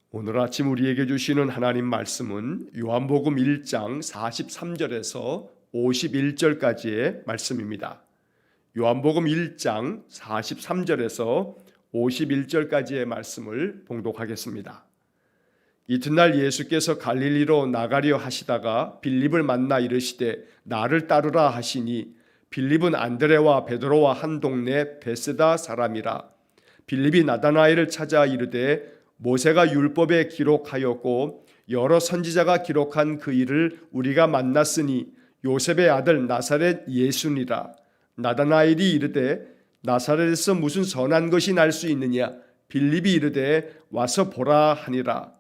오늘 아침 우리에게 주시는 하나님 말씀은 요한복음 1장 43절에서 51절까지의 말씀입니다. 요한복음 1장 43절에서 51절까지의 말씀을 봉독하겠습니다. 이튿날 예수께서 갈릴리로 나가려 하시다가 빌립을 만나 이르시되 나를 따르라 하시니 빌립은 안드레와 베드로와 한 동네 베세다 사람이라. 빌립이 나다나엘을 찾아 이르되 모세가 율법에 기록하였고 여러 선지자가 기록한 그 일을 우리가 만났으니 요셉의 아들 나사렛 예수니라. 나다나엘이 이르되 나사렛에서 무슨 선한 것이 날 수 있느냐? 빌립이 이르되 와서 보라 하니라.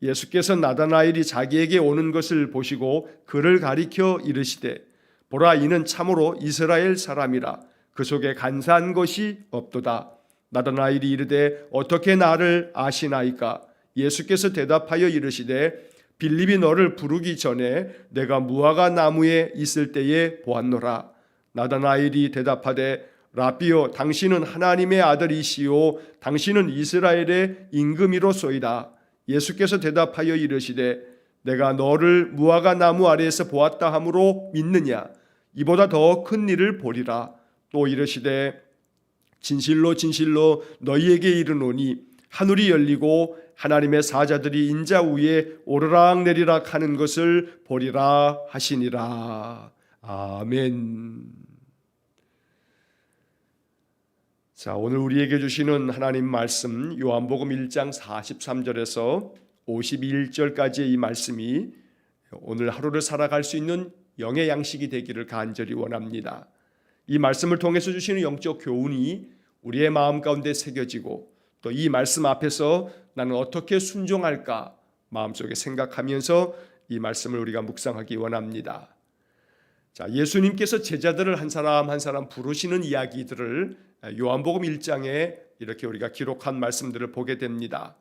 예수께서 나다나엘이 자기에게 오는 것을 보시고 그를 가리켜 이르시되 보라, 이는 참으로 이스라엘 사람이라. 그 속에 간사한 것이 없도다. 나다나엘이 이르되 어떻게 나를 아시나이까? 예수께서 대답하여 이르시되 빌립이 너를 부르기 전에 내가 무화과 나무에 있을 때에 보았노라. 나다나엘이 대답하되 라비요, 당신은 하나님의 아들이시요 당신은 이스라엘의 임금이로소이다. 예수께서 대답하여 이르시되 내가 너를 무화과 나무 아래에서 보았다 하므로 믿느냐? 이보다 더 큰 일을 보리라. 또 이르시되 진실로 진실로 너희에게 이르노니 하늘이 열리고 하나님의 사자들이 인자 위에 오르락 내리락 하는 것을 보리라 하시니라. 아멘. 자, 오늘 우리에게 주시는 하나님 말씀 요한복음 1장 43절에서 51절까지의 이 말씀이 오늘 하루를 살아갈 수 있는 영의 양식이 되기를 간절히 원합니다. 이 말씀을 통해서 주시는 영적 교훈이 우리의 마음 가운데 새겨지고 또 이 말씀 앞에서 나는 어떻게 순종할까 마음속에 생각하면서 이 말씀을 우리가 묵상하기 원합니다. 자, 예수님께서 제자들을 한 사람 한 사람 부르시는 이야기들을 요한복음 1장에 이렇게 우리가 기록한 말씀들을 보게 됩니다.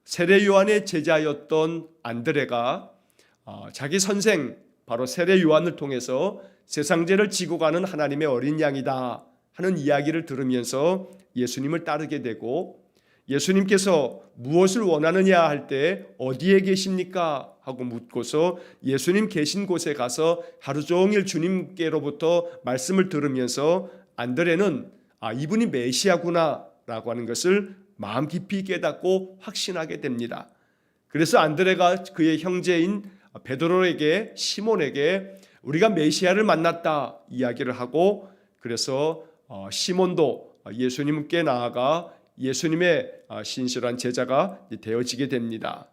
세례 요한의 제자였던 안드레가 자기 선생 바로 세례 요한을 통해서 세상죄를 지고 가는 하나님의 어린 양이다 하는 이야기를 들으면서 예수님을 따르게 되고, 예수님께서 무엇을 원하느냐 할 때 어디에 계십니까? 하고 묻고서 예수님 계신 곳에 가서 하루 종일 주님께로부터 말씀을 들으면서 안드레는 이분이 메시아구나 라고 하는 것을 마음 깊이 깨닫고 확신하게 됩니다. 그래서 안드레가 그의 형제인 베드로에게, 시몬에게 우리가 메시아를 만났다 이야기를 하고, 그래서 시몬도 예수님께 나아가 예수님의 신실한 제자가 되어지게 됩니다.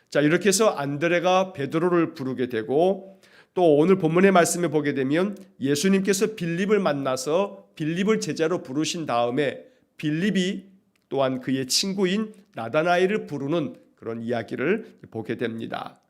자, 이렇게 해서 안드레가 베드로를 부르게 되고, 또 오늘 본문의 말씀에 보게 되면 예수님께서 빌립을 만나서 빌립을 제자로 부르신 다음에 빌립이 또한 그의 친구인 나다나엘을 부르는 그런 이야기를 보게 됩니다.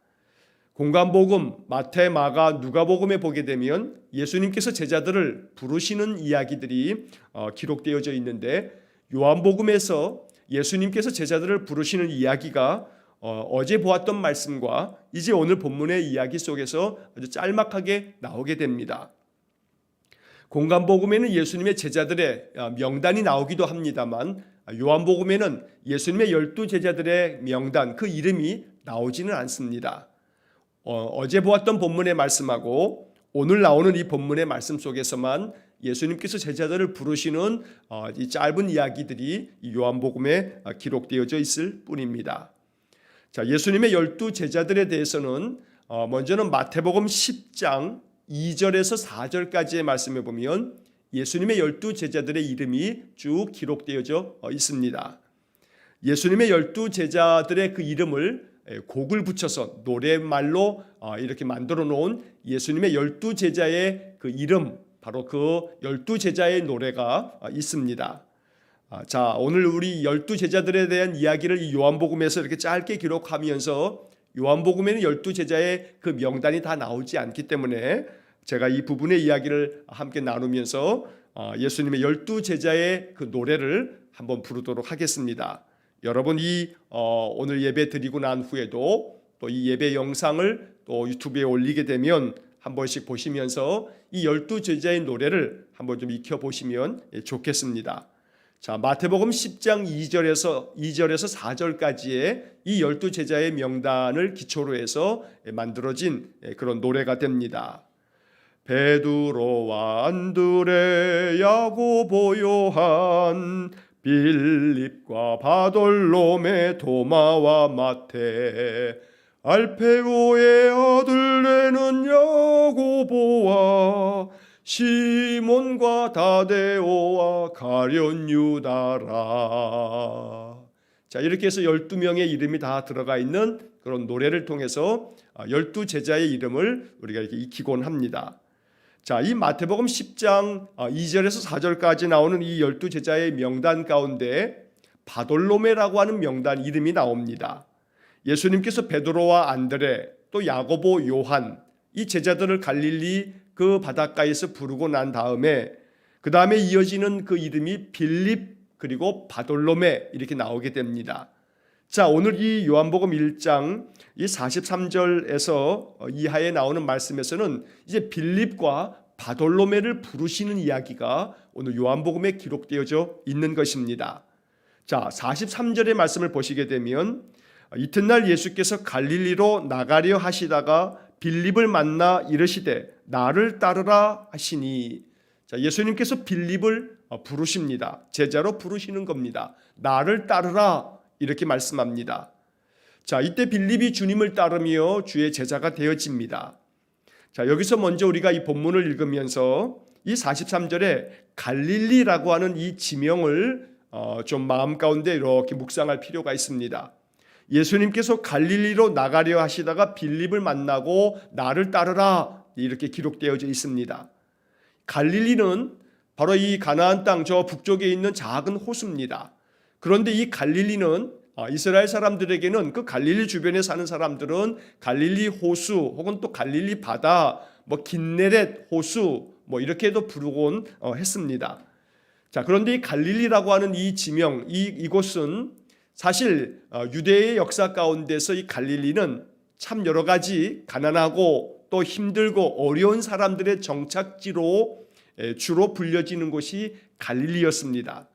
공관복음, 마태, 마가, 누가복음에 보게 되면 예수님께서 제자들을 부르시는 이야기들이 기록되어져 있는데, 요한복음에서 예수님께서 제자들을 부르시는 이야기가 어제 보았던 말씀과 이제 오늘 본문의 이야기 속에서 아주 짤막하게 나오게 됩니다. 공관복음에는 예수님의 제자들의 명단이 나오기도 합니다만, 요한복음에는 예수님의 12 제자들의 명단, 그 이름이 나오지는 않습니다. 어제 보았던 본문의 말씀하고 오늘 나오는 이 본문의 말씀 속에서만 예수님께서 제자들을 부르시는 이 짧은 이야기들이 요한복음에 기록되어져 있을 뿐입니다. 자, 예수님의 12 제자들에 대해서는 먼저는 마태복음 10장 2절에서 4절까지의 말씀에 보면 예수님의 12 제자들의 이름이 쭉 기록되어져 있습니다. 예수님의 12 제자들의 그 이름을 곡을 붙여서 노래말로 이렇게 만들어 놓은 예수님의 12 제자의 그 이름, 바로 그 12 제자의 노래가 있습니다. 자, 오늘 우리 12 제자들에 대한 이야기를 이 요한복음에서 이렇게 짧게 기록하면서 요한복음에는 12 제자의 그 명단이 다 나오지 않기 때문에 제가 이 부분의 이야기를 함께 나누면서 예수님의 12 제자의 그 노래를 한번 부르도록 하겠습니다. 여러분 오늘 예배 드리고 난 후에도 또 이 예배 영상을 또 유튜브에 올리게 되면 한 번씩 보시면서 이 12 제자의 노래를 한번 좀 익혀보시면 좋겠습니다. 자, 마태복음 10장 2절에서 4절까지의 이 12제자의 명단을 기초로 해서 만들어진 그런 노래가 됩니다. 베드로와 안드레 야고보 요한 빌립과 바돌로메 도마와 마테 알페오의 아들 되는 야고보와 시몬과 다데오와 가룟 유다라. 자, 이렇게 해서 12명의 이름이 다 들어가 있는 그런 노래를 통해서 12제자의 이름을 우리가 이렇게 익히곤 합니다. 자, 이 마태복음 10장 2절에서 4절까지 나오는 이 12제자의 명단 가운데 바돌로메라고 하는 명단 이름이 나옵니다. 예수님께서 베드로와 안드레 또 야고보 요한 이 제자들을 갈릴리 그 바닷가에서 부르고 난 다음에 그 다음에 이어지는 그 이름이 빌립 그리고 바돌로메 이렇게 나오게 됩니다. 자, 오늘 이 요한복음 1장 이 43절에서 이하에 나오는 말씀에서는 이제 빌립과 바돌로메를 부르시는 이야기가 오늘 요한복음에 기록되어져 있는 것입니다. 자, 43절의 말씀을 보시게 되면 이튿날 예수께서 갈릴리로 나가려 하시다가 빌립을 만나 이르시되 나를 따르라 하시니. 자, 예수님께서 빌립을 부르십니다. 제자로 부르시는 겁니다. 나를 따르라 이렇게 말씀합니다. 자, 이때 빌립이 주님을 따르며 주의 제자가 되어집니다. 자, 여기서 먼저 우리가 이 본문을 읽으면서 이 43절에 갈릴리라고 하는 이 지명을 좀 마음 가운데 이렇게 묵상할 필요가 있습니다. 예수님께서 갈릴리로 나가려 하시다가 빌립을 만나고 나를 따르라 이렇게 기록되어져 있습니다. 갈릴리는 바로 이 가나안 땅 저 북쪽에 있는 작은 호수입니다. 그런데 이 갈릴리는 이스라엘 사람들에게는 그 갈릴리 주변에 사는 사람들은 갈릴리 호수 혹은 또 갈릴리 바다 뭐 긴네렛 호수 뭐 이렇게도 부르곤 했습니다. 자, 그런데 이 갈릴리라고 하는 이 지명 이곳은 사실 유대의 역사 가운데서 이 갈릴리는 참 여러 가지 가난하고 또 힘들고 어려운 사람들의 정착지로 주로 불려지는 곳이 갈릴리였습니다.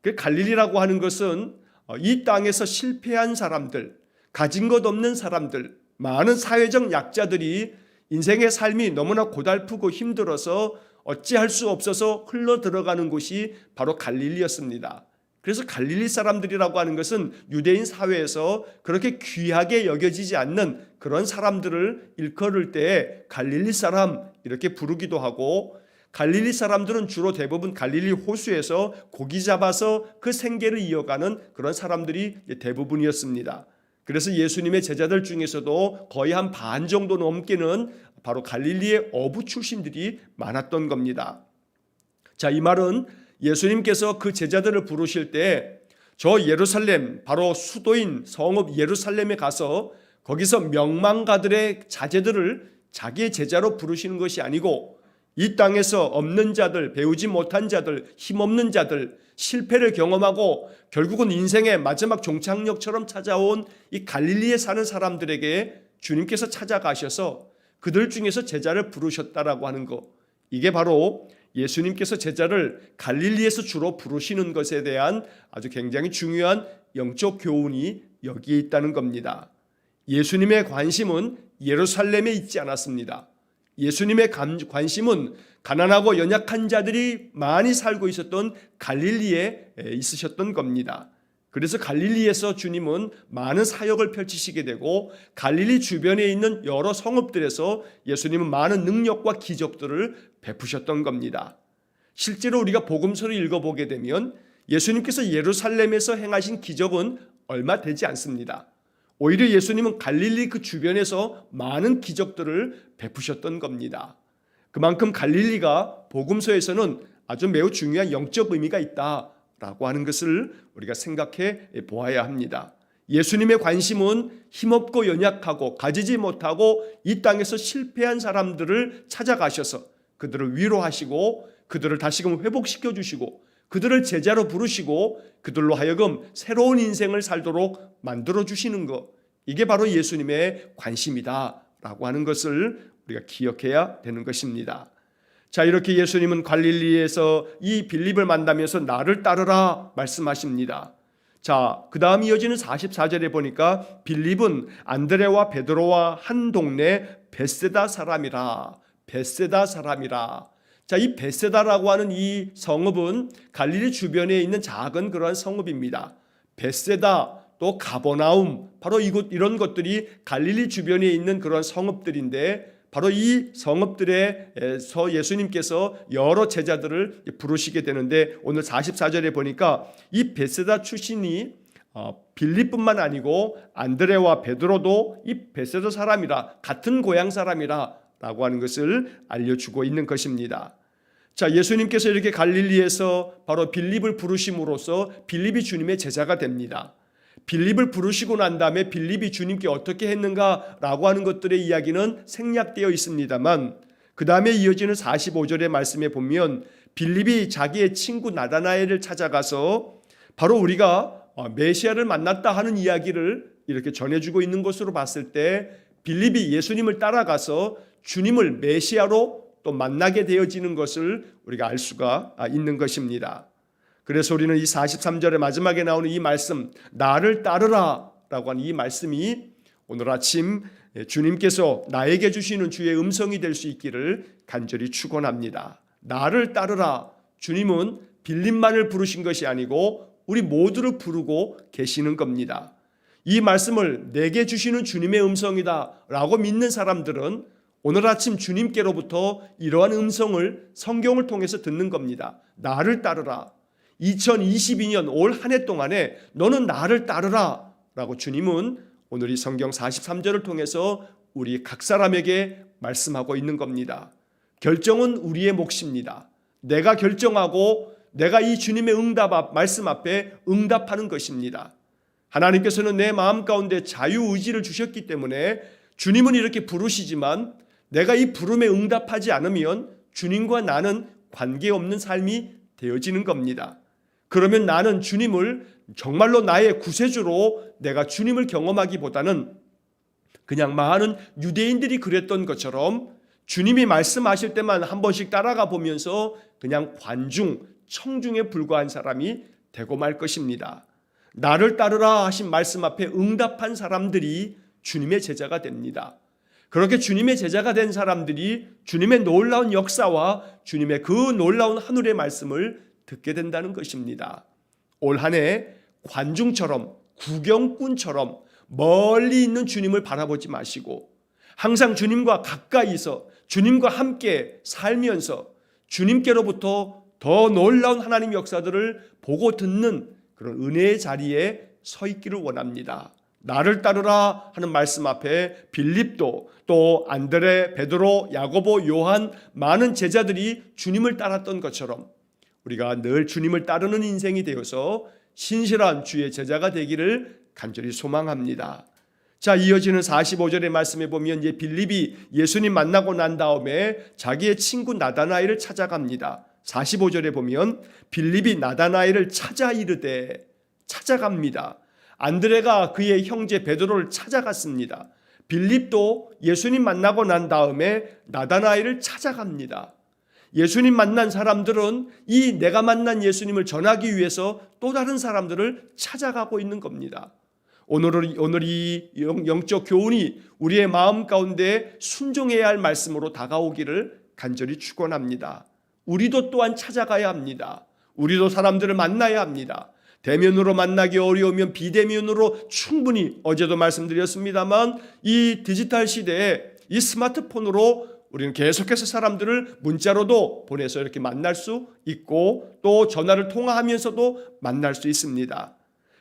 그 갈릴리라고 하는 것은 이 땅에서 실패한 사람들, 가진 것 없는 사람들, 많은 사회적 약자들이 인생의 삶이 너무나 고달프고 힘들어서 어찌할 수 없어서 흘러 들어가는 곳이 바로 갈릴리였습니다. 그래서 갈릴리 사람들이라고 하는 것은 유대인 사회에서 그렇게 귀하게 여겨지지 않는 그런 사람들을 일컬을 때 갈릴리 사람 이렇게 부르기도 하고, 갈릴리 사람들은 주로 대부분 갈릴리 호수에서 고기 잡아서 그 생계를 이어가는 그런 사람들이 대부분이었습니다. 그래서 예수님의 제자들 중에서도 거의 한 반 정도 넘게는 바로 갈릴리의 어부 출신들이 많았던 겁니다. 자, 이 말은 예수님께서 그 제자들을 부르실 때 저 예루살렘, 바로 수도인 성읍 예루살렘에 가서 거기서 명망가들의 자제들을 자기의 제자로 부르시는 것이 아니고 이 땅에서 없는 자들, 배우지 못한 자들, 힘없는 자들, 실패를 경험하고 결국은 인생의 마지막 종착역처럼 찾아온 이 갈릴리에 사는 사람들에게 주님께서 찾아가셔서 그들 중에서 제자를 부르셨다라고 하는 것, 이게 바로 예수님께서 제자를 갈릴리에서 주로 부르시는 것에 대한 아주 굉장히 중요한 영적 교훈이 여기에 있다는 겁니다. 예수님의 관심은 예루살렘에 있지 않았습니다. 예수님의 관심은 가난하고 연약한 자들이 많이 살고 있었던 갈릴리에 있으셨던 겁니다. 그래서 갈릴리에서 주님은 많은 사역을 펼치시게 되고 갈릴리 주변에 있는 여러 성읍들에서 예수님은 많은 능력과 기적들을 베푸셨던 겁니다. 실제로 우리가 복음서를 읽어보게 되면 예수님께서 예루살렘에서 행하신 기적은 얼마 되지 않습니다. 오히려 예수님은 갈릴리 그 주변에서 많은 기적들을 베푸셨던 겁니다. 그만큼 갈릴리가 복음서에서는 아주 매우 중요한 영적 의미가 있다라고 하는 것을 우리가 생각해 보아야 합니다. 예수님의 관심은 힘없고 연약하고 가지지 못하고 이 땅에서 실패한 사람들을 찾아가셔서 그들을 위로하시고 그들을 다시금 회복시켜 주시고 그들을 제자로 부르시고 그들로 하여금 새로운 인생을 살도록 만들어 주시는 것, 이게 바로 예수님의 관심이다라고 하는 것을 우리가 기억해야 되는 것입니다. 자, 이렇게 예수님은 갈릴리에서 이 빌립을 만나면서 나를 따르라 말씀하십니다. 자, 그 다음 이어지는 44절에 보니까 빌립은 안드레와 베드로와 한 동네 베세다 사람이라. 베세다 사람이라. 자, 이 베세다라고 하는 이 성읍은 갈릴리 주변에 있는 작은 그러한 성읍입니다. 베세다, 또 가버나움, 바로 이런 것들이 갈릴리 주변에 있는 그런 성읍들인데, 바로 이 성읍들에서 예수님께서 여러 제자들을 부르시게 되는데, 오늘 44절에 보니까 이 베세다 출신이 빌립뿐만 아니고 안드레와 베드로도 이 베세다 사람이라, 같은 고향 사람이라 라고 하는 것을 알려주고 있는 것입니다. 자, 예수님께서 이렇게 갈릴리에서 바로 빌립을 부르심으로써 빌립이 주님의 제자가 됩니다. 빌립을 부르시고 난 다음에 빌립이 주님께 어떻게 했는가라고 하는 것들의 이야기는 생략되어 있습니다만, 그 다음에 이어지는 45절의 말씀에 보면 빌립이 자기의 친구 나다나엘을 찾아가서 바로 우리가 메시아를 만났다 하는 이야기를 이렇게 전해주고 있는 것으로 봤을 때, 빌립이 예수님을 따라가서 주님을 메시아로 또 만나게 되어지는 것을 우리가 알 수가 있는 것입니다. 그래서 우리는 이 43절의 마지막에 나오는 이 말씀, 나를 따르라 라고 하는 이 말씀이 오늘 아침 주님께서 나에게 주시는 주의 음성이 될 수 있기를 간절히 축원합니다. 나를 따르라. 주님은 빌립만을 부르신 것이 아니고 우리 모두를 부르고 계시는 겁니다. 이 말씀을 내게 주시는 주님의 음성이다 라고 믿는 사람들은 오늘 아침 주님께로부터 이러한 음성을 성경을 통해서 듣는 겁니다. 나를 따르라. 2022년 올 한 해 동안에 너는 나를 따르라 라고 주님은 오늘 이 성경 43절을 통해서 우리 각 사람에게 말씀하고 있는 겁니다. 결정은 우리의 몫입니다. 내가 결정하고 내가 이 주님의 말씀 앞에 응답하는 것입니다. 하나님께서는 내 마음 가운데 자유의지를 주셨기 때문에 주님은 이렇게 부르시지만 내가 이 부름에 응답하지 않으면 주님과 나는 관계없는 삶이 되어지는 겁니다. 그러면 나는 주님을 정말로 나의 구세주로 내가 주님을 경험하기보다는 그냥 많은 유대인들이 그랬던 것처럼 주님이 말씀하실 때만 한 번씩 따라가 보면서 그냥 관중, 청중에 불과한 사람이 되고 말 것입니다. 나를 따르라 하신 말씀 앞에 응답한 사람들이 주님의 제자가 됩니다. 그렇게 주님의 제자가 된 사람들이 주님의 놀라운 역사와 주님의 그 놀라운 하늘의 말씀을 듣게 된다는 것입니다. 올 한 해 관중처럼, 구경꾼처럼 멀리 있는 주님을 바라보지 마시고 항상 주님과 가까이서 주님과 함께 살면서 주님께로부터 더 놀라운 하나님 역사들을 보고 듣는 그런 은혜의 자리에 서 있기를 원합니다. 나를 따르라 하는 말씀 앞에 빌립도 또 안드레, 베드로, 야고보, 요한 많은 제자들이 주님을 따랐던 것처럼 우리가 늘 주님을 따르는 인생이 되어서 신실한 주의 제자가 되기를 간절히 소망합니다. 자, 이어지는 45절의 말씀에 보면 이제 빌립이 예수님 만나고 난 다음에 자기의 친구 나다나엘을 찾아갑니다. 45절에 보면 빌립이 나다나엘을 찾아 이르되, 찾아갑니다. 안드레가 그의 형제 베드로를 찾아갔습니다. 빌립도 예수님 만나고 난 다음에 나다나엘을 찾아갑니다. 예수님 만난 사람들은 이 내가 만난 예수님을 전하기 위해서 또 다른 사람들을 찾아가고 있는 겁니다. 오늘 이 영적 교훈이 우리의 마음 가운데 순종해야 할 말씀으로 다가오기를 간절히 축원합니다. 우리도 또한 찾아가야 합니다. 우리도 사람들을 만나야 합니다. 대면으로 만나기 어려우면 비대면으로 충분히, 어제도 말씀드렸습니다만 이 디지털 시대에 이 스마트폰으로 우리는 계속해서 사람들을 문자로도 보내서 이렇게 만날 수 있고 또 전화를 통화하면서도 만날 수 있습니다.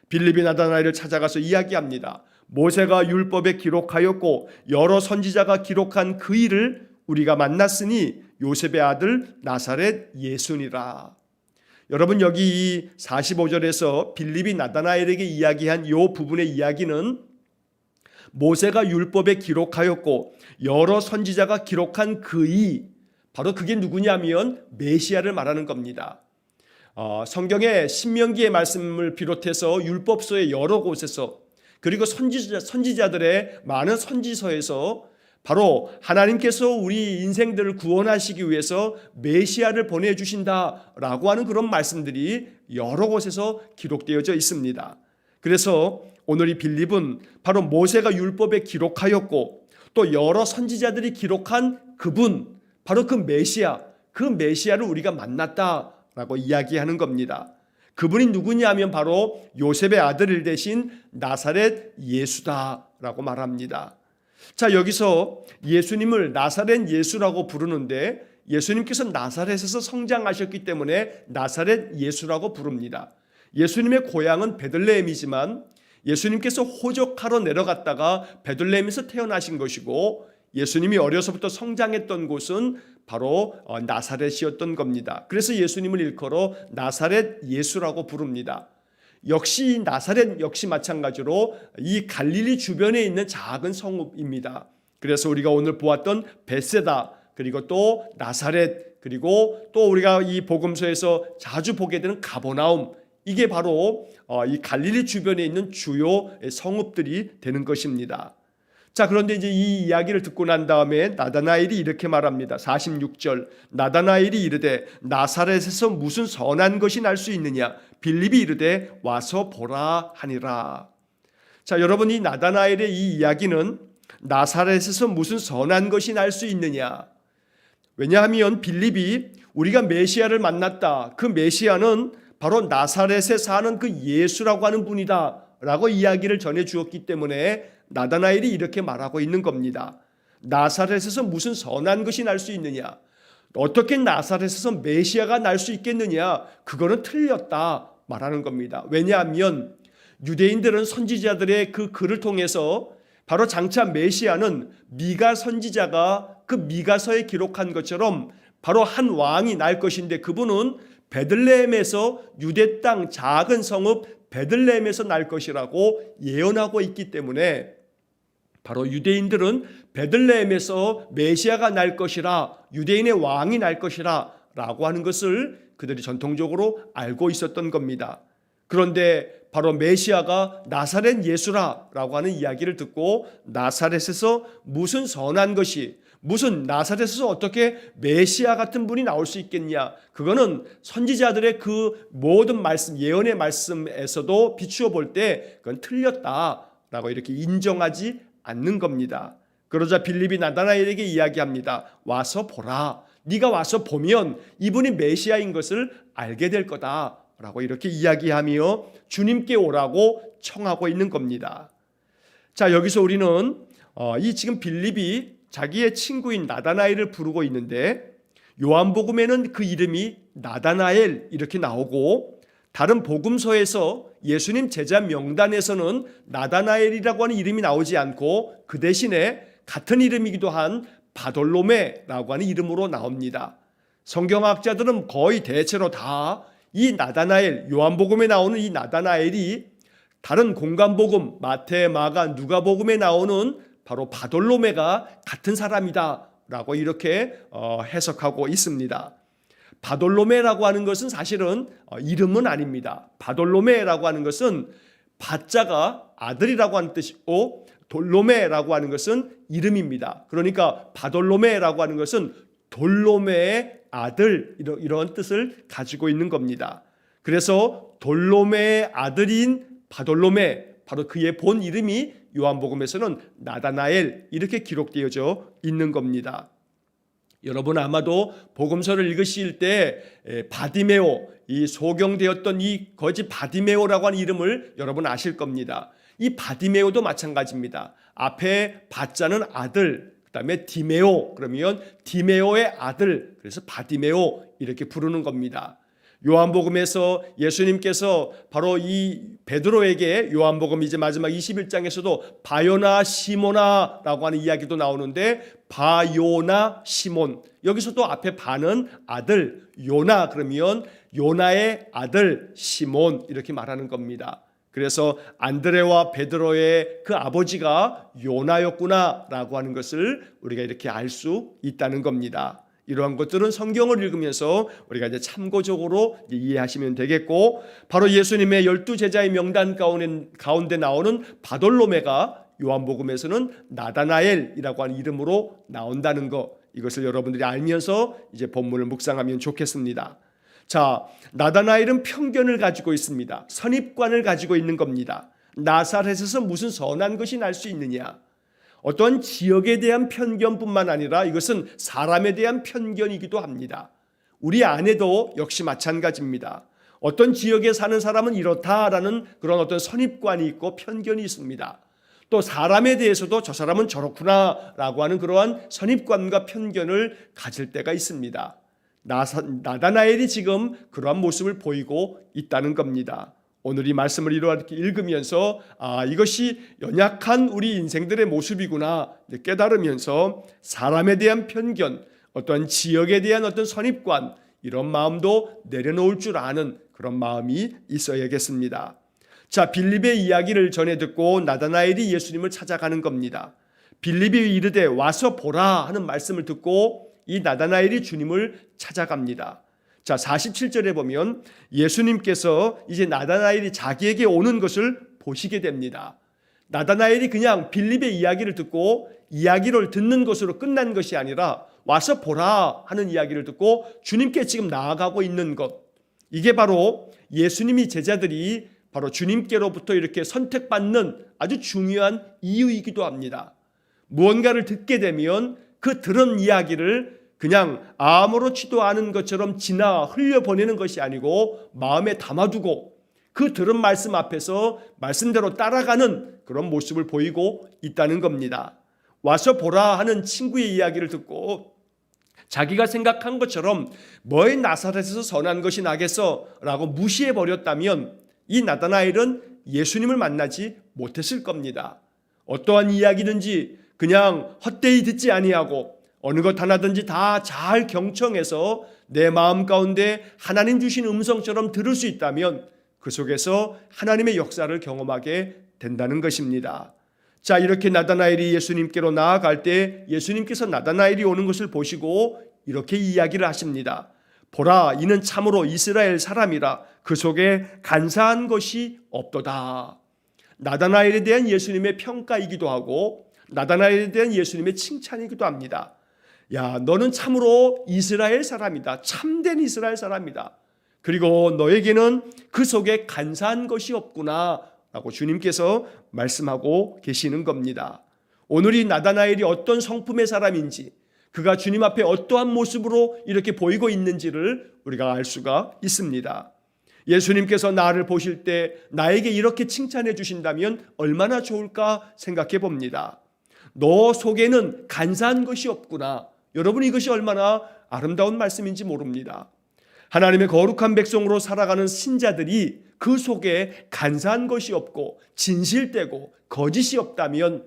빌립이 나다나엘을 찾아가서 이야기합니다. 모세가 율법에 기록하였고 여러 선지자가 기록한 그 일을 우리가 만났으니 요셉의 아들 나사렛 예수니라. 여러분, 여기 이 45절에서 빌립이 나다나엘에게 이야기한 이 부분의 이야기는 모세가 율법에 기록하였고 여러 선지자가 기록한 그이, 바로 그게 누구냐면 메시아를 말하는 겁니다. 성경의 신명기의 말씀을 비롯해서 율법서의 여러 곳에서 그리고 선지자들의 많은 선지서에서 바로 하나님께서 우리 인생들을 구원하시기 위해서 메시아를 보내주신다라고 하는 그런 말씀들이 여러 곳에서 기록되어져 있습니다. 그래서 오늘 이 빌립은 바로 모세가 율법에 기록하였고 또 여러 선지자들이 기록한 그분, 바로 그 메시아를 우리가 만났다라고 이야기하는 겁니다. 그분이 누구냐면 바로 요셉의 아들 대신 나사렛 예수다라고 말합니다. 자, 여기서 예수님을 나사렛 예수라고 부르는데 예수님께서 나사렛에서 성장하셨기 때문에 나사렛 예수라고 부릅니다. 예수님의 고향은 베들레헴이지만 예수님께서 호적하러 내려갔다가 베들레헴에서 태어나신 것이고 예수님이 어려서부터 성장했던 곳은 바로 나사렛이었던 겁니다. 그래서 예수님을 일컬어 나사렛 예수라고 부릅니다. 역시 나사렛 역시 마찬가지로 이 갈릴리 주변에 있는 작은 성읍입니다. 그래서 우리가 오늘 보았던 벳세다, 그리고 또 나사렛, 그리고 또 우리가 이 복음서에서 자주 보게 되는 가버나움, 이게 바로 이 갈릴리 주변에 있는 주요 성읍들이 되는 것입니다. 자, 그런데 이제 이 이야기를 듣고 난 다음에 나다나엘이 이렇게 말합니다. 46절, 나다나엘이 이르되 나사렛에서 무슨 선한 것이 날 수 있느냐? 빌립이 이르되 와서 보라 하니라. 자, 여러분, 이 나다나엘의 이 이야기는 나사렛에서 무슨 선한 것이 날 수 있느냐? 왜냐하면 빌립이 우리가 메시아를 만났다, 그 메시아는 바로 나사렛에 사는 그 예수라고 하는 분이다 라고 이야기를 전해 주었기 때문에 나다나엘이 이렇게 말하고 있는 겁니다. 나사렛에서 무슨 선한 것이 날 수 있느냐? 어떻게 나사렛에서 메시아가 날 수 있겠느냐? 그거는 틀렸다 말하는 겁니다. 왜냐하면 유대인들은 선지자들의 그 글을 통해서 바로 장차 메시아는 미가 선지자가 그 미가서에 기록한 것처럼 바로 한 왕이 날 것인데 그분은 베들레헴에서 유대 땅 작은 성읍 베들레헴에서 날 것이라고 예언하고 있기 때문에 바로 유대인들은 베들레헴에서 메시아가 날 것이라, 유대인의 왕이 날 것이라 라고 하는 것을 그들이 전통적으로 알고 있었던 겁니다. 그런데 바로 메시아가 나사렛 예수라라고 하는 이야기를 듣고 나사렛에서 무슨 선한 것이, 무슨 나사렛에서 어떻게 메시아 같은 분이 나올 수 있겠냐? 그거는 선지자들의 그 모든 말씀, 예언의 말씀에서도 비추어 볼 때 그건 틀렸다라고 이렇게 인정하지 않는 겁니다. 그러자 빌립이 나다나엘에게 이야기합니다. 와서 보라. 네가 와서 보면 이분이 메시아인 것을 알게 될 거다라고 이렇게 이야기하며 주님께 오라고 청하고 있는 겁니다. 자, 여기서 우리는 이 지금 빌립이 자기의 친구인 나다나엘을 부르고 있는데 요한복음에는 그 이름이 나다나엘 이렇게 나오고 다른 복음서에서 예수님 제자 명단에서는 나다나엘이라고 하는 이름이 나오지 않고 그 대신에 같은 이름이기도 한 바돌로메라고 하는 이름으로 나옵니다. 성경학자들은 거의 대체로 다 이 나다나엘, 요한복음에 나오는 이 나다나엘이 다른 공간복음 마태, 마가, 누가복음에 나오는 바로 바돌로메가 같은 사람이다 라고 이렇게 해석하고 있습니다. 바돌로메라고 하는 것은 사실은 이름은 아닙니다. 바돌로메라고 하는 것은 바자가 아들이라고 하는 뜻이고 돌로메라고 하는 것은 이름입니다. 그러니까 바돌로메라고 하는 것은 돌로메의 아들, 이런 뜻을 가지고 있는 겁니다. 그래서 돌로메의 아들인 바돌로메, 바로 그의 본 이름이 요한복음에서는 나다나엘 이렇게 기록되어져 있는 겁니다. 여러분 아마도 복음서를 읽으실 때 바디메오, 이 소경되었던 이 거지 바디메오라고 하는 이름을 여러분 아실 겁니다. 이 바디메오도 마찬가지입니다. 앞에 바자는 아들, 그 다음에 디메오, 그러면 디메오의 아들, 그래서 바디메오 이렇게 부르는 겁니다. 요한복음에서 예수님께서 바로 이 베드로에게 요한복음 이제 마지막 21장에서도 바요나 시모나라고 하는 이야기도 나오는데 바요나 시몬, 여기서도 앞에 바는 아들, 요나, 그러면 요나의 아들 시몬 이렇게 말하는 겁니다. 그래서 안드레와 베드로의 그 아버지가 요나였구나라고 하는 것을 우리가 이렇게 알 수 있다는 겁니다. 이러한 것들은 성경을 읽으면서 우리가 이제 참고적으로 이해하시면 되겠고, 바로 예수님의 12 제자의 명단 가운데 나오는 바돌로메가 요한복음에서는 나다나엘이라고 하는 이름으로 나온다는 것, 이것을 여러분들이 알면서 이제 본문을 묵상하면 좋겠습니다. 자, 나다나엘은 편견을 가지고 있습니다. 선입관을 가지고 있는 겁니다. 나사렛에서 무슨 선한 것이 날 수 있느냐? 어떤 지역에 대한 편견뿐만 아니라 이것은 사람에 대한 편견이기도 합니다. 우리 안에도 역시 마찬가지입니다. 어떤 지역에 사는 사람은 이렇다라는 그런 어떤 선입관이 있고 편견이 있습니다. 또 사람에 대해서도 저 사람은 저렇구나라고 하는 그러한 선입관과 편견을 가질 때가 있습니다. 나다나엘이 지금 그러한 모습을 보이고 있다는 겁니다. 오늘 이 말씀을 이렇게 읽으면서 이것이 연약한 우리 인생들의 모습이구나 깨달으면서 사람에 대한 편견, 어떤 지역에 대한 어떤 선입관, 이런 마음도 내려놓을 줄 아는 그런 마음이 있어야겠습니다. 자, 빌립의 이야기를 전해 듣고 나다나엘이 예수님을 찾아가는 겁니다. 빌립이 이르되 와서 보라 하는 말씀을 듣고 이 나다나엘이 주님을 찾아갑니다. 자, 47절에 보면 예수님께서 이제 나다나엘이 자기에게 오는 것을 보시게 됩니다. 나다나엘이 그냥 빌립의 이야기를 듣고 이야기를 듣는 것으로 끝난 것이 아니라 와서 보라 하는 이야기를 듣고 주님께 지금 나아가고 있는 것, 이게 바로 예수님이 제자들이 바로 주님께로부터 이렇게 선택받는 아주 중요한 이유이기도 합니다. 무언가를 듣게 되면 그 들은 이야기를 그냥 아무렇지도 않은 것처럼 지나 흘려보내는 것이 아니고 마음에 담아두고 그 들은 말씀 앞에서 말씀대로 따라가는 그런 모습을 보이고 있다는 겁니다. 와서 보라 하는 친구의 이야기를 듣고 자기가 생각한 것처럼 뭐의 나사렛에서 선한 것이 나겠어 라고 무시해버렸다면 이 나다나엘은 예수님을 만나지 못했을 겁니다. 어떠한 이야기든지 그냥 헛되이 듣지 아니하고 어느 것 하나든지 다 잘 경청해서 내 마음 가운데 하나님 주신 음성처럼 들을 수 있다면 그 속에서 하나님의 역사를 경험하게 된다는 것입니다. 자, 이렇게 나다나엘이 예수님께로 나아갈 때 예수님께서 나다나엘이 오는 것을 보시고 이렇게 이야기를 하십니다. 보라, 이는 참으로 이스라엘 사람이라 그 속에 간사한 것이 없도다. 나다나엘에 대한 예수님의 평가이기도 하고 나다나엘에 대한 예수님의 칭찬이기도 합니다. 야, 너는 참으로 이스라엘 사람이다. 참된 이스라엘 사람이다. 그리고 너에게는 그 속에 간사한 것이 없구나 라고 주님께서 말씀하고 계시는 겁니다. 오늘 이 나다나엘이 어떤 성품의 사람인지, 그가 주님 앞에 어떠한 모습으로 이렇게 보이고 있는지를 우리가 알 수가 있습니다. 예수님께서 나를 보실 때 나에게 이렇게 칭찬해 주신다면 얼마나 좋을까 생각해 봅니다. 너 속에는 간사한 것이 없구나. 여러분, 이것이 얼마나 아름다운 말씀인지 모릅니다. 하나님의 거룩한 백성으로 살아가는 신자들이 그 속에 간사한 것이 없고 진실되고 거짓이 없다면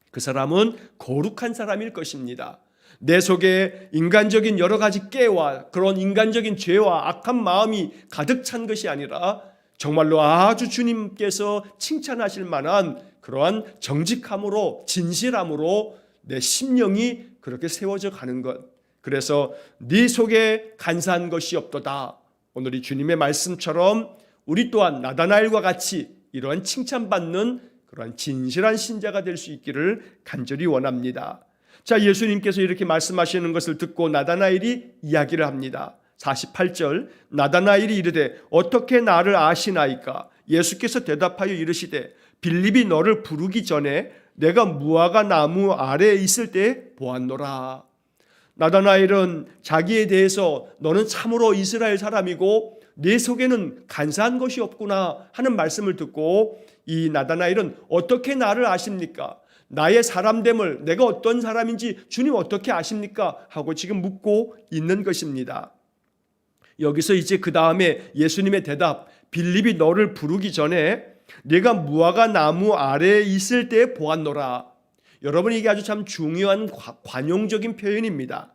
그 사람은 거룩한 사람일 것입니다. 내 속에 인간적인 여러 가지 깨와 그런 인간적인 죄와 악한 마음이 가득 찬 것이 아니라 정말로 아주 주님께서 칭찬하실 만한 그러한 정직함으로 진실함으로 내 심령이 그렇게 세워져 가는 것. 그래서 네 속에 간사한 것이 없도다. 오늘 이 주님의 말씀처럼 우리 또한 나다나엘과 같이 이러한 칭찬받는 그러한 진실한 신자가 될 수 있기를 간절히 원합니다. 자, 예수님께서 이렇게 말씀하시는 것을 듣고 나다나엘이 이야기를 합니다. 48절, 나다나엘이 이르되 어떻게 나를 아시나이까? 예수께서 대답하여 이르시되 빌립이 너를 부르기 전에 내가 무화과 나무 아래에 있을 때 보았노라. 나다나엘은 자기에 대해서 너는 참으로 이스라엘 사람이고 내 속에는 간사한 것이 없구나 하는 말씀을 듣고 이 나다나엘은 어떻게 나를 아십니까? 나의 사람됨을, 내가 어떤 사람인지 주님 어떻게 아십니까? 하고 지금 묻고 있는 것입니다. 여기서 이제 그 다음에 예수님의 대답, 빌립이 너를 부르기 전에 내가 무화과 나무 아래에 있을 때 보았노라. 여러분, 이게 아주 참 중요한 관용적인 표현입니다.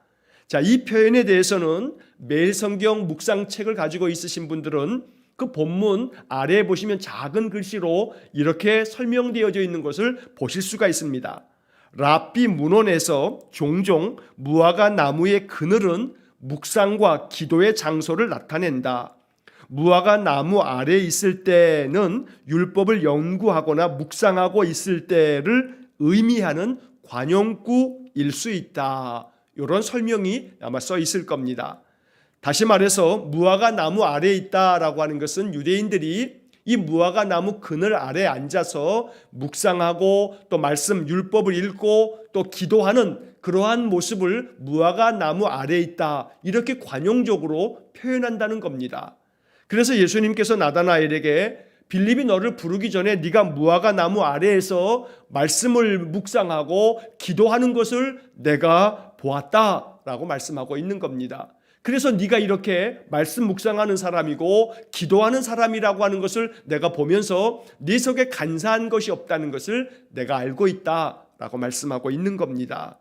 자, 이 표현에 대해서는 매일 성경 묵상책을 가지고 있으신 분들은 그 본문 아래에 보시면 작은 글씨로 이렇게 설명되어져 있는 것을 보실 수가 있습니다. 랍비 문헌에서 종종 무화과 나무의 그늘은 묵상과 기도의 장소를 나타낸다. 무화과 나무 아래에 있을 때는 율법을 연구하거나 묵상하고 있을 때를 의미하는 관용구일 수 있다. 이런 설명이 아마 써 있을 겁니다. 다시 말해서 무화과 나무 아래에 있다라고 하는 것은 유대인들이 이 무화과 나무 그늘 아래에 앉아서 묵상하고 또 말씀 율법을 읽고 또 기도하는 그러한 모습을 무화과 나무 아래에 있다, 이렇게 관용적으로 표현한다는 겁니다. 그래서 예수님께서 나다나엘에게 빌립이 너를 부르기 전에 네가 무화과 나무 아래에서 말씀을 묵상하고 기도하는 것을 내가 보았다라고 말씀하고 있는 겁니다. 그래서 네가 이렇게 말씀 묵상하는 사람이고 기도하는 사람이라고 하는 것을 내가 보면서 네 속에 간사한 것이 없다는 것을 내가 알고 있다라고 말씀하고 있는 겁니다.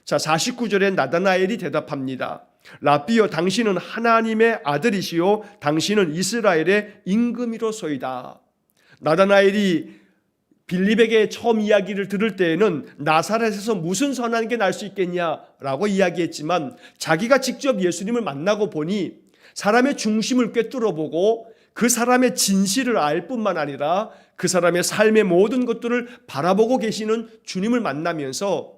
자, 49절에 나다나엘이 대답합니다. 라비여, 당신은 하나님의 아들이시요 당신은 이스라엘의 임금이로소이다. 나다나엘이 빌립에게 처음 이야기를 들을 때에는 나사렛에서 무슨 선한 게 날 수 있겠냐라고 이야기했지만 자기가 직접 예수님을 만나고 보니 사람의 중심을 꿰뚫어 보고 그 사람의 진실을 알 뿐만 아니라 그 사람의 삶의 모든 것들을 바라보고 계시는 주님을 만나면서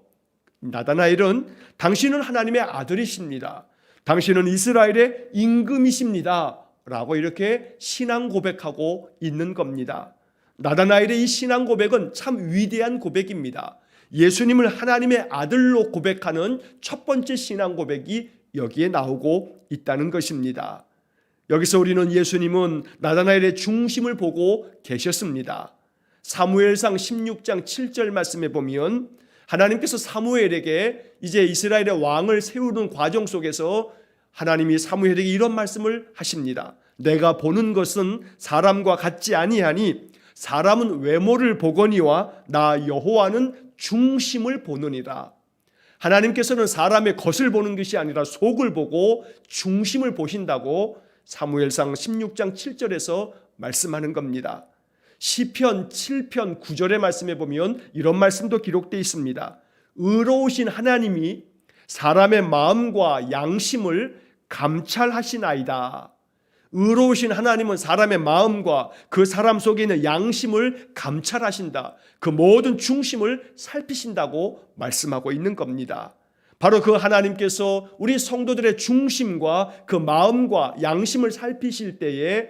나다나엘은 당신은 하나님의 아들이십니다. 당신은 이스라엘의 임금이십니다. 라고 이렇게 신앙 고백하고 있는 겁니다. 나다나엘의 이 신앙 고백은 참 위대한 고백입니다. 예수님을 하나님의 아들로 고백하는 첫 번째 신앙 고백이 여기에 나오고 있다는 것입니다. 여기서 우리는 예수님은 나다나엘의 중심을 보고 계셨습니다. 사무엘상 16장 7절 말씀에 보면 하나님께서 사무엘에게 이제 이스라엘의 왕을 세우는 과정 속에서 하나님이 사무엘에게 이런 말씀을 하십니다. 내가 보는 것은 사람과 같지 아니하니 사람은 외모를 보거니와 나 여호와는 중심을 보느니라. 하나님께서는 사람의 겉을 보는 것이 아니라 속을 보고 중심을 보신다고 사무엘상 16장 7절에서 말씀하는 겁니다. 시편 7편 9절의 말씀에 보면 이런 말씀도 기록되어 있습니다. 의로우신 하나님이 사람의 마음과 양심을 감찰하시나이다. 의로우신 하나님은 사람의 마음과 그 사람 속에 있는 양심을 감찰하신다. 그 모든 중심을 살피신다고 말씀하고 있는 겁니다. 바로 그 하나님께서 우리 성도들의 중심과 그 마음과 양심을 살피실 때에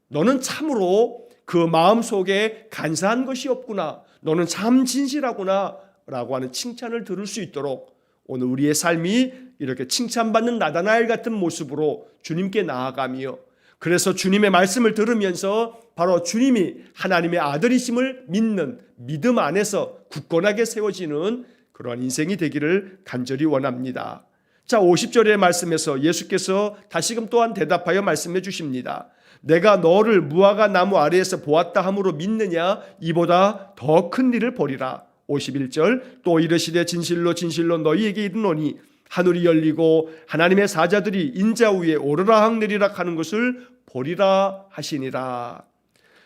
너는 참으로 그 마음 속에 간사한 것이 없구나, 너는 참 진실하구나 라고 하는 칭찬을 들을 수 있도록 오늘 우리의 삶이 이렇게 칭찬받는 나다나엘 같은 모습으로 주님께 나아가며, 그래서 주님의 말씀을 들으면서 바로 주님이 하나님의 아들이심을 믿는 믿음 안에서 굳건하게 세워지는 그러한 인생이 되기를 간절히 원합니다. 자, 50절의 말씀에서 예수께서 다시금 또한 대답하여 말씀해 주십니다. 내가 너를 무화과 나무 아래에서 보았다 함으로 믿느냐? 이보다 더 큰 일을 보리라. 51절 또 이르시되 진실로 진실로 너희에게 이르노니 하늘이 열리고 하나님의 사자들이 인자 위에 오르락내리락 내리라 하는 것을 보리라 하시니라.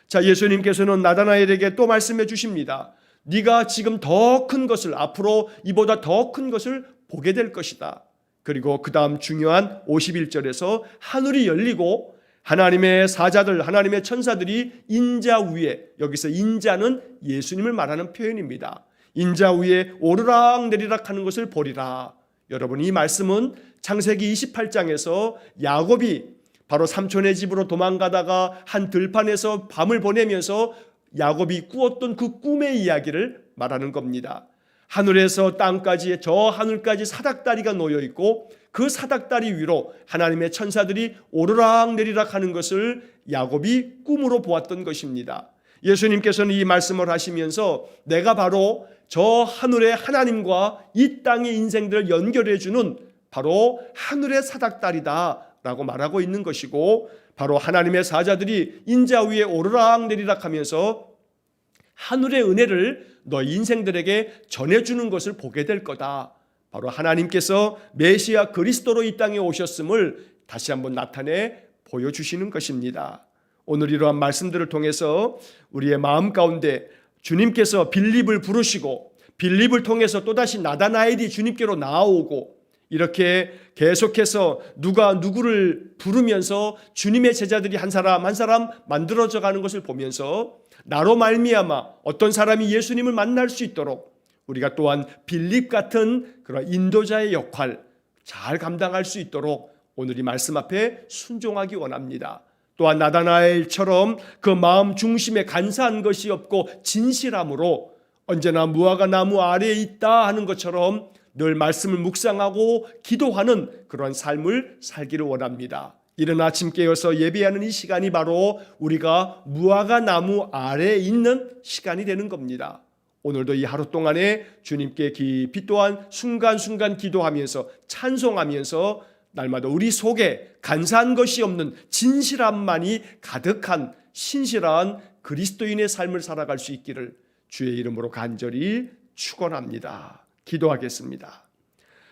자, 예수님께서는 나다나엘에게 또 말씀해 주십니다. 네가 지금 더 큰 것을, 앞으로 이보다 더 큰 것을 보게 될 것이다. 그리고 그 다음 중요한 51절에서 하늘이 열리고 하나님의 사자들, 하나님의 천사들이 인자 위에, 여기서 인자는 예수님을 말하는 표현입니다. 인자 위에 오르락 내리락 하는 것을 보리라. 여러분, 이 말씀은 창세기 28장에서 야곱이 바로 삼촌의 집으로 도망가다가 한 들판에서 밤을 보내면서 야곱이 꾸었던 그 꿈의 이야기를 말하는 겁니다. 하늘에서 땅까지, 저 하늘까지 사닥다리가 놓여 있고 그 사닥다리 위로 하나님의 천사들이 오르락 내리락 하는 것을 야곱이 꿈으로 보았던 것입니다. 예수님께서는 이 말씀을 하시면서 내가 바로 저 하늘의 하나님과 이 땅의 인생들을 연결해 주는 바로 하늘의 사닥다리다 라고 말하고 있는 것이고, 바로 하나님의 사자들이 인자 위에 오르락 내리락 하면서 하늘의 은혜를 너 인생들에게 전해주는 것을 보게 될 거다. 바로 하나님께서 메시아 그리스도로 이 땅에 오셨음을 다시 한번 나타내 보여주시는 것입니다. 오늘 이러한 말씀들을 통해서 우리의 마음 가운데 주님께서 빌립을 부르시고 빌립을 통해서 또다시 나다나엘이 주님께로 나아오고 이렇게 계속해서 누가 누구를 부르면서 주님의 제자들이 한 사람 한 사람 만들어져 가는 것을 보면서 나로 말미암아 어떤 사람이 예수님을 만날 수 있도록 우리가 또한 빌립 같은 그런 인도자의 역할 잘 감당할 수 있도록 오늘 이 말씀 앞에 순종하기 원합니다. 또한 나다나엘처럼 그 마음 중심에 간사한 것이 없고 진실함으로 언제나 무화과 나무 아래에 있다 하는 것처럼 늘 말씀을 묵상하고 기도하는 그런 삶을 살기를 원합니다. 이른 아침 깨어서 예배하는 이 시간이 바로 우리가 무화과 나무 아래에 있는 시간이 되는 겁니다. 오늘도 이 하루 동안에 주님께 깊이 또한 순간순간 기도하면서 찬송하면서 날마다 우리 속에 간사한 것이 없는 진실함만이 가득한 신실한 그리스도인의 삶을 살아갈 수 있기를 주의 이름으로 간절히 축원합니다. 기도하겠습니다.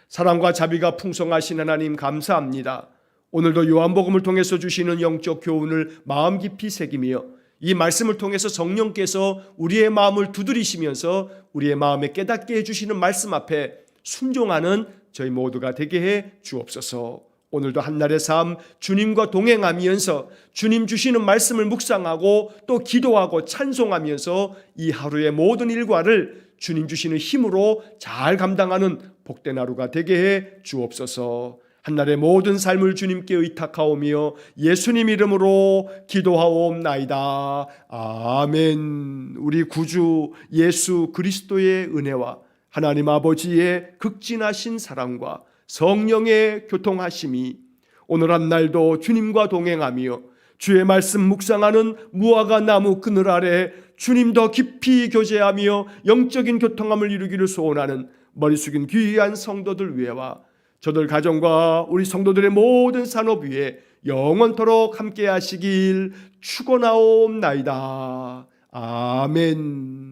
사랑과 자비가 풍성하신 하나님 감사합니다. 오늘도 요한복음을 통해서 주시는 영적 교훈을 마음 깊이 새기며 이 말씀을 통해서 성령께서 우리의 마음을 두드리시면서 우리의 마음에 깨닫게 해주시는 말씀 앞에 순종하는 저희 모두가 되게 해 주옵소서. 오늘도 한날의 삶 주님과 동행하면서 주님 주시는 말씀을 묵상하고 또 기도하고 찬송하면서 이 하루의 모든 일과를 주님 주시는 힘으로 잘 감당하는 복된 하루가 되게 해 주옵소서. 한날의 모든 삶을 주님께 의탁하오며 예수님 이름으로 기도하옵나이다. 아멘. 우리 구주 예수 그리스도의 은혜와 하나님 아버지의 극진하신 사랑과 성령의 교통하심이 오늘 한날도 주님과 동행하며 주의 말씀 묵상하는 무화과 나무 그늘 아래 주님 더 깊이 교제하며 영적인 교통함을 이루기를 소원하는 머리 숙인 귀한 성도들 위에와 저들 가정과 우리 성도들의 모든 산업 위에 영원토록 함께 하시길 축원하옵나이다. 아멘.